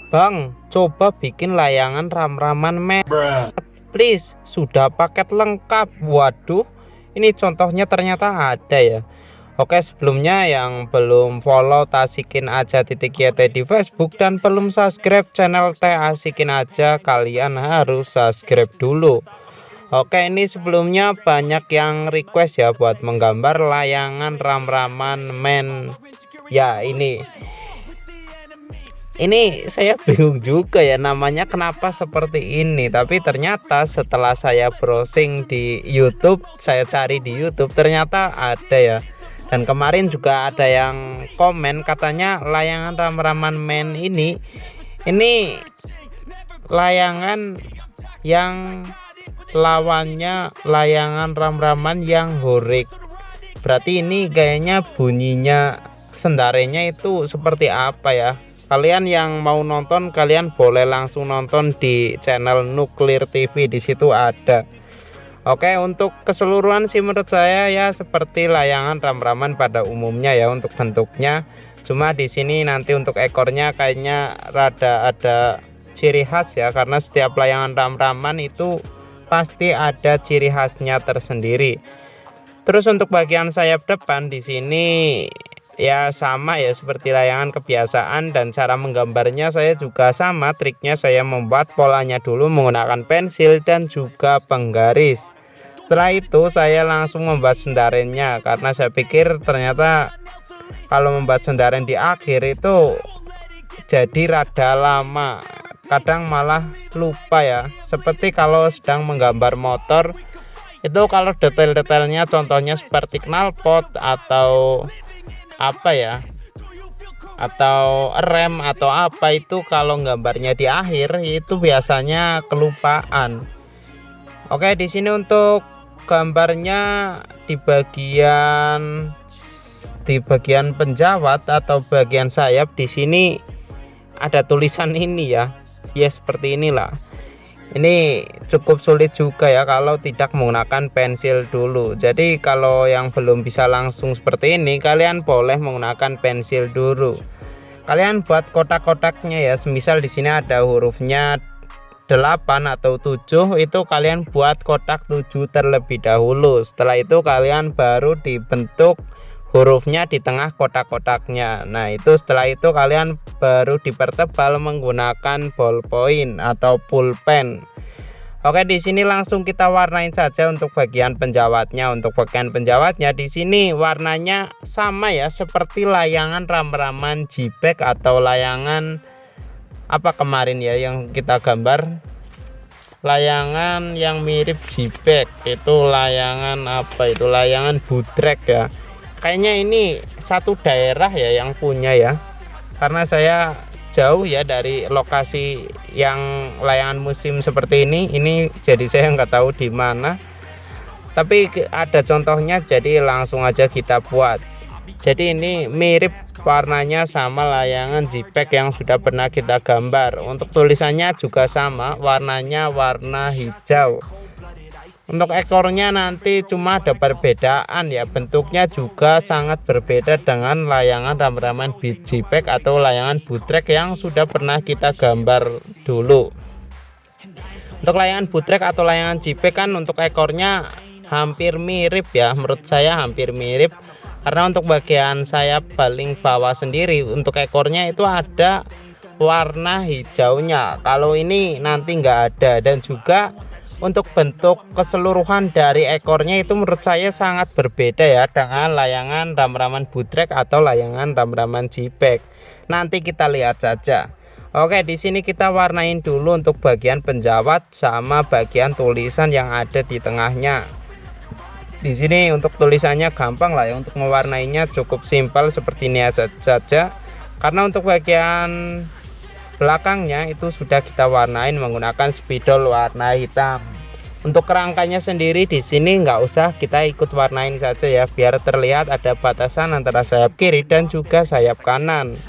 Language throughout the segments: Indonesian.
Bang, coba bikin layangan ram-raman men. Please, sudah paket lengkap. Waduh, ini contohnya ternyata ada ya. Oke, sebelumnya yang belum follow Tasikin Aja YT di Facebook dan belum subscribe channel Tasikin Aja, kalian harus subscribe dulu. Oke, ini sebelumnya banyak yang request ya buat menggambar layangan ram-raman men. Ya, ini saya bingung juga ya namanya kenapa seperti ini, tapi ternyata setelah saya browsing di YouTube, saya cari di YouTube, ternyata ada ya. Dan kemarin juga ada yang komen katanya layangan ram-raman men ini layangan yang lawannya layangan ram-raman yang horik. Berarti ini kayaknya bunyinya sendarenya itu seperti apa ya? Kalian yang mau nonton, kalian boleh langsung nonton di channel Nuklir TV, di situ ada. Oke, untuk keseluruhan sih menurut saya ya seperti layangan ram-raman pada umumnya ya untuk bentuknya. Cuma di sini nanti untuk ekornya kayaknya rada ada ciri khas ya, karena setiap layangan ram-raman itu pasti ada ciri khasnya tersendiri. Terus untuk bagian sayap depan di sini ya sama ya seperti layangan kebiasaan, dan cara menggambarnya saya juga sama. Triknya saya membuat polanya dulu menggunakan pensil dan juga penggaris. Setelah itu saya langsung membuat sendarannya, karena saya pikir ternyata kalau membuat sendaren di akhir itu jadi rada lama, kadang malah lupa ya. Seperti kalau sedang menggambar motor itu, kalau detail-detailnya contohnya seperti knalpot atau apa ya, atau rem atau apa, itu kalau gambarnya di akhir itu biasanya kelupaan. Oke, di sini untuk gambarnya di bagian penjawat atau bagian sayap, di sini ada tulisan ini ya. Ya seperti inilah. Ini cukup sulit juga ya kalau tidak menggunakan pensil dulu. Jadi kalau yang belum bisa langsung seperti ini, kalian boleh menggunakan pensil dulu. Kalian buat kotak-kotaknya ya. Semisal di sini ada hurufnya 8 atau 7, itu kalian buat kotak 7 terlebih dahulu. Setelah itu kalian baru dibentuk hurufnya di tengah kotak-kotaknya. Nah, itu setelah itu kalian baru dipertebal menggunakan ballpoint atau pulpen. Oke, di sini langsung kita warnain saja untuk bagian penjawatnya. Untuk bagian penjawatnya di sini warnanya sama ya seperti layangan ram-raman jibek atau layangan apa kemarin ya yang kita gambar, layangan yang mirip jibek itu layangan apa itu, layangan budrek ya. Kayaknya ini satu daerah ya yang punya ya, karena saya jauh ya dari lokasi yang layangan musim seperti ini jadi saya nggak tahu di mana, tapi ada contohnya jadi langsung aja kita buat. Jadi ini mirip warnanya sama layangan jipek yang sudah pernah kita gambar. Untuk tulisannya juga sama, warnanya warna hijau. Untuk ekornya nanti cuma ada perbedaan ya, bentuknya juga sangat berbeda dengan layangan ram-raman jipek atau layangan budrek yang sudah pernah kita gambar dulu. Untuk layangan budrek atau layangan jipek kan untuk ekornya hampir mirip ya, menurut saya hampir mirip. Karena untuk bagian sayap paling bawah sendiri untuk ekornya itu ada warna hijaunya, kalau ini nanti nggak ada. Dan juga untuk bentuk keseluruhan dari ekornya itu menurut saya sangat berbeda ya dengan layangan ram-raman budrek atau layangan ram-raman jipek. Nanti kita lihat saja. Oke, di sini kita warnain dulu untuk bagian penjawat sama bagian tulisan yang ada di tengahnya. Di sini untuk tulisannya gampang lah ya, untuk mewarnainya cukup simpel seperti ini saja. Karena untuk bagian belakangnya itu sudah kita warnain menggunakan spidol warna hitam. Untuk kerangkanya sendiri di sini nggak usah kita ikut warnain saja ya, biar terlihat ada batasan antara sayap kiri dan juga sayap kanan.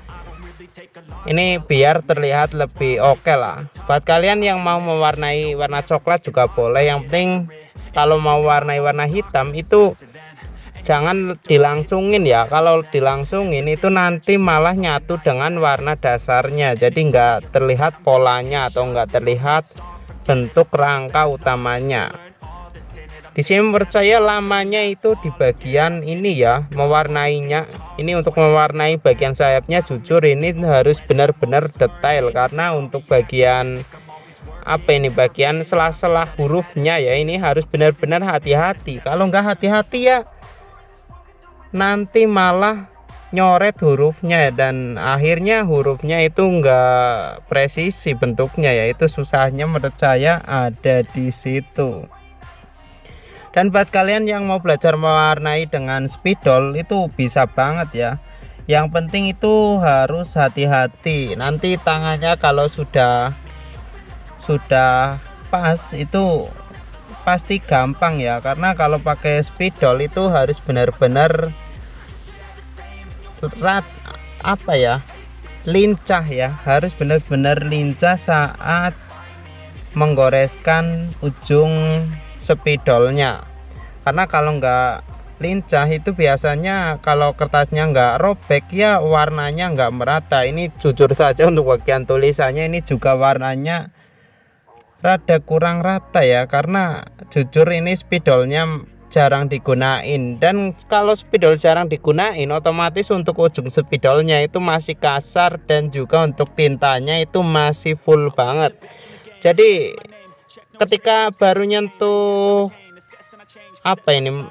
Ini biar terlihat lebih oke lah. Buat kalian yang mau mewarnai warna coklat juga boleh, yang penting kalau mau warnai warna hitam itu jangan dilangsungin ya. Kalau dilangsungin itu nanti malah nyatu dengan warna dasarnya, jadi nggak terlihat polanya atau nggak terlihat bentuk rangka utamanya. Di sini menurut saya lamanya itu di bagian ini ya, mewarnainya. Ini untuk mewarnai bagian sayapnya, jujur ini harus benar-benar detail, karena untuk bagian bagian sela-sela hurufnya ya, ini harus benar-benar hati-hati. Kalau nggak hati-hati ya nanti malah nyoret hurufnya, dan akhirnya hurufnya itu nggak presisi bentuknya ya. Itu susahnya menurut saya ada di situ. Dan buat kalian yang mau belajar mewarnai dengan spidol itu bisa banget ya. Yang penting itu harus hati-hati. Nanti tangannya kalau sudah pas itu pasti gampang ya. Karena kalau pakai spidol itu harus benar-benar lincah ya. Harus benar-benar lincah saat menggoreskan ujung spidolnya, karena kalau nggak lincah itu biasanya kalau kertasnya nggak robek ya warnanya nggak merata. Ini jujur saja untuk bagian tulisannya ini juga warnanya rada kurang rata ya, karena jujur ini spidolnya jarang digunain. Dan kalau spidol jarang digunain otomatis untuk ujung spidolnya itu masih kasar, dan juga untuk tintanya itu masih full banget. Jadi ketika baru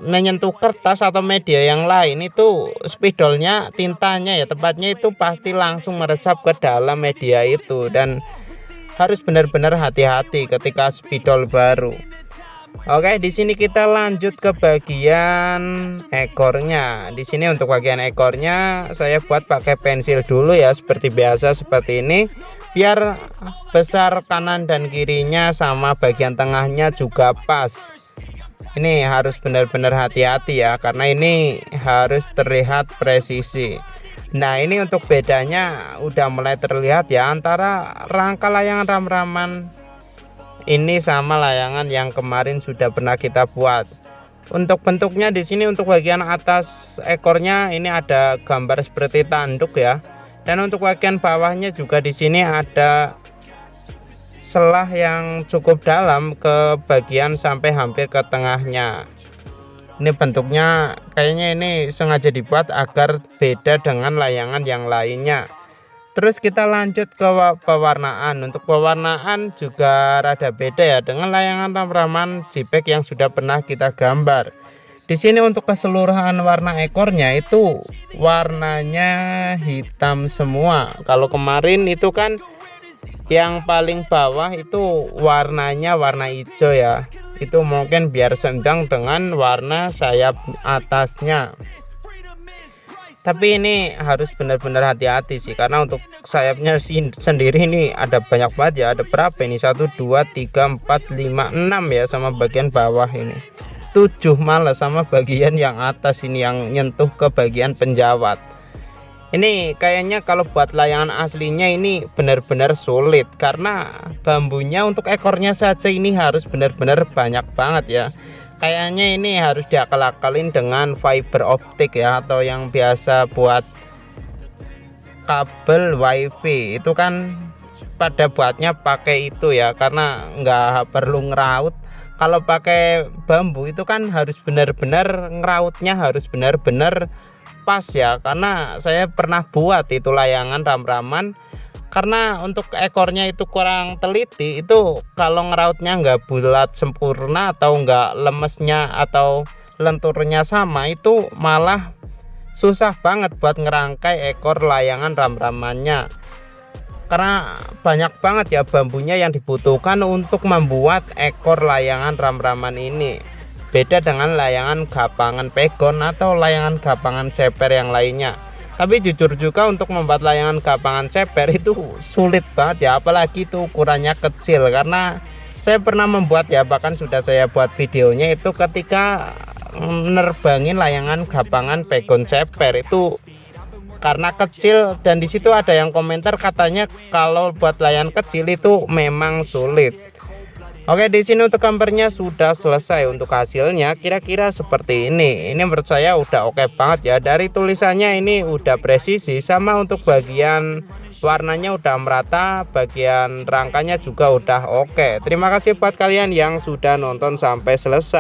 menyentuh kertas atau media yang lain itu spidolnya, tintanya ya tepatnya itu pasti langsung meresap ke dalam media itu, dan harus benar-benar hati-hati ketika spidol baru. Oke, di sini kita lanjut ke bagian ekornya. Di sini untuk bagian ekornya saya buat pakai pensil dulu ya, seperti biasa seperti ini, biar besar kanan dan kirinya sama bagian tengahnya juga pas. Ini harus benar-benar hati-hati ya, karena ini harus terlihat presisi. Nah, ini untuk bedanya udah mulai terlihat ya antara rangka layangan ram-raman ini sama layangan yang kemarin sudah pernah kita buat. Untuk bentuknya di sini untuk bagian atas ekornya ini ada gambar seperti tanduk ya. Dan untuk bagian bawahnya juga di sini ada selah yang cukup dalam ke bagian sampai hampir ke tengahnya. Ini bentuknya kayaknya ini sengaja dibuat agar beda dengan layangan yang lainnya. Terus kita lanjut ke pewarnaan. Untuk pewarnaan juga rada beda ya dengan layangan ram-raman JPEG yang sudah pernah kita gambar. Di sini untuk keseluruhan warna ekornya itu warnanya hitam semua. Kalau kemarin itu kan yang paling bawah itu warnanya warna hijau ya. Itu mungkin biar seimbang dengan warna sayap atasnya. Tapi ini harus benar-benar hati-hati sih, karena untuk sayapnya sendiri ini ada banyak banget ya. Ada berapa ini? 1 2 3 4 5 6 ya, sama bagian bawah ini 7 malah sama bagian yang atas ini yang nyentuh ke bagian penjawat. Ini kayaknya kalau buat layangan aslinya ini benar-benar sulit, karena bambunya untuk ekornya saja ini harus benar-benar banyak banget ya. Kayaknya ini harus diakal-akalin dengan fiber optik ya, atau yang biasa buat kabel wifi itu kan pada buatnya pakai itu ya, karena nggak perlu ngeraut. Kalau pakai bambu itu kan harus benar-benar ngerautnya harus benar-benar pas ya, karena saya pernah buat itu layangan ram-raman. Karena untuk ekornya itu kurang teliti, itu kalau ngerautnya nggak bulat sempurna atau nggak lemesnya atau lenturnya sama, itu malah susah banget buat ngerangkai ekor layangan ram-ramannya. Karena banyak banget ya bambunya yang dibutuhkan untuk membuat ekor layangan ram-raman ini. Beda dengan layangan gapangan pegon atau layangan gapangan ceper yang lainnya. Tapi jujur juga untuk membuat layangan gapangan ceper itu sulit banget ya, apalagi itu ukurannya kecil. Karena saya pernah membuat ya, bahkan sudah saya buat videonya itu ketika menerbangin layangan gapangan pegon ceper itu karena kecil, dan disitu ada yang komentar katanya kalau buat layangan kecil itu memang sulit. Oke, di sini untuk gambarnya sudah selesai. Untuk hasilnya kira-kira seperti ini. Ini menurut saya udah oke banget ya. Dari tulisannya ini udah presisi, sama untuk bagian warnanya udah merata, bagian rangkanya juga udah oke. Terima kasih buat kalian yang sudah nonton sampai selesai.